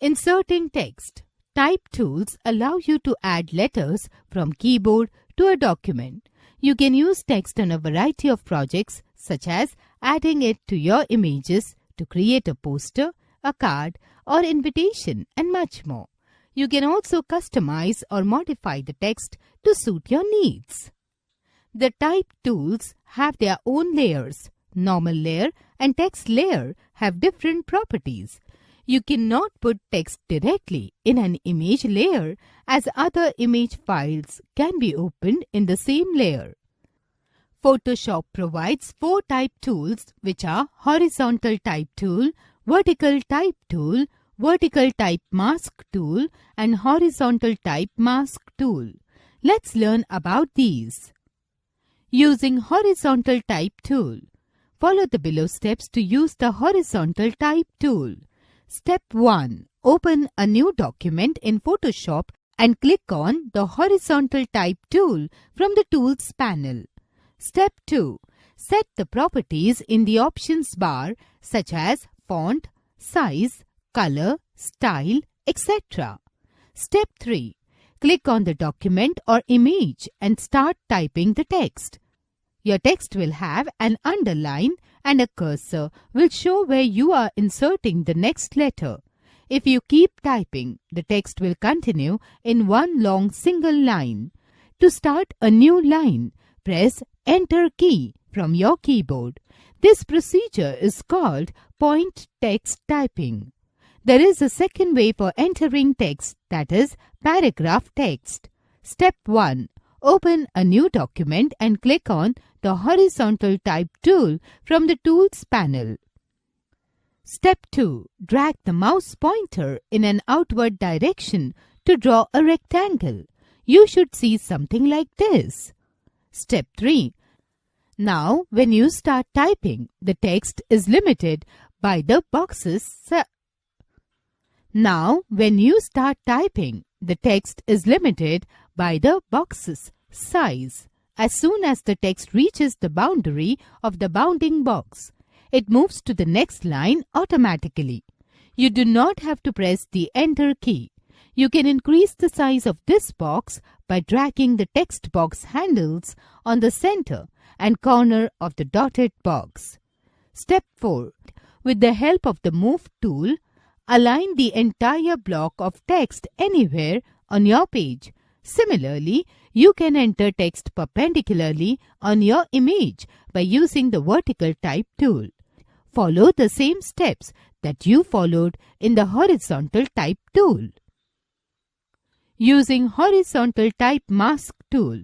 Inserting text. Type tools allow you to add letters from keyboard to a document. You can use text on a variety of projects, such as adding it to your images to create a poster, a card, or invitation, and much more. You can also customize or modify the text to suit your needs. The type tools have their own layers. Normal layer and text layer have different properties. You cannot put text directly in an image layer, as other image files can be opened in the same layer. Photoshop provides 4 type tools, which are horizontal type tool, vertical type tool, vertical type mask tool, and horizontal type mask tool. Let's learn about these. Using horizontal type tool. Follow the below steps to use the horizontal type tool. Step 1. Open a new document in Photoshop and click on the horizontal type tool from the Tools panel. Step 2. Set the properties in the options bar, such as font, size, color, style, etc. Step 3. Click on the document or image and start typing the text. Your text will have an underline and a cursor will show where you are inserting the next letter. If you keep typing, the text will continue in one long single line. To start a new line, press Enter key from your keyboard. This procedure is called point text typing. There is a second way for entering text, that is paragraph text. Step 1. Open a new document and click on the horizontal type tool from the Tools panel. Step 2. Drag the mouse pointer in an outward direction to draw a rectangle. You should see something like this. Step 3. Now, when you start typing, the text is limited by the boxes. Size. As soon as the text reaches the boundary of the bounding box, it moves to the next line automatically. You do not have to press the Enter key. You can increase the size of this box by dragging the text box handles on the center and corner of the dotted box. Step 4. With the help of the Move tool, align the entire block of text anywhere on your page. Similarly, you can enter text perpendicularly on your image by using the vertical type tool. Follow the same steps that you followed in the horizontal type tool. Using horizontal type mask tool.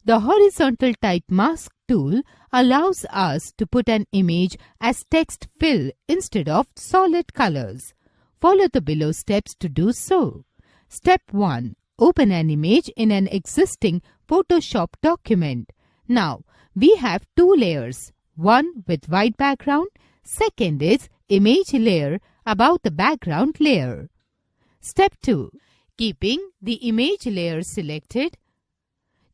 The horizontal type mask tool allows us to put an image as text fill instead of solid colors. Follow the below steps to do so. Step 1. Open an image in an existing Photoshop document. Now, we have 2 layers. One with white background. Second is image layer above the background layer. Step 2. Keeping the image layer selected,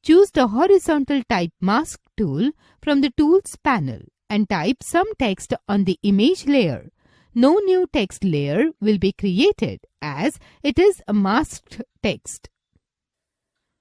choose the horizontal type mask tool from the Tools panel and type some text on the image layer. No new text layer will be created as it is a masked text.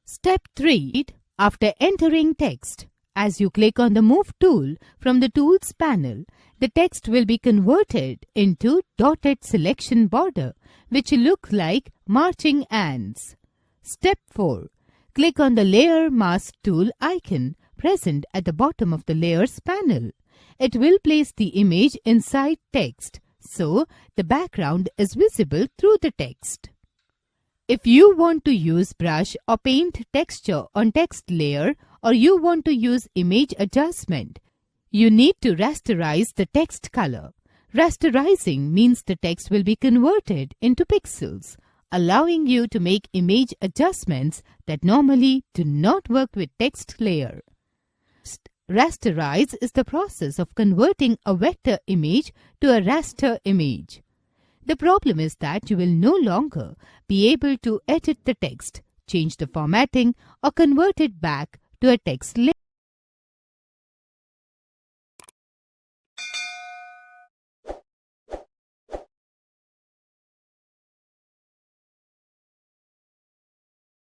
Step 3. After entering text, as you click on the Move tool from the Tools panel, the text will be converted into dotted selection border, which look like marching ants. Step 4. Click on the Layer Mask tool icon present at the bottom of the Layers panel. It will place the image inside text, so the background is visible through the text. If you want to use brush or paint texture on text layer, or you want to use image adjustment, you need to rasterize the text color. Rasterizing means the text will be converted into pixels, allowing you to make image adjustments that normally do not work with text layer. Rasterize is the process of converting a vector image to a raster image. The problem is that you will no longer be able to edit the text, change the formatting, or convert it back to a text layer.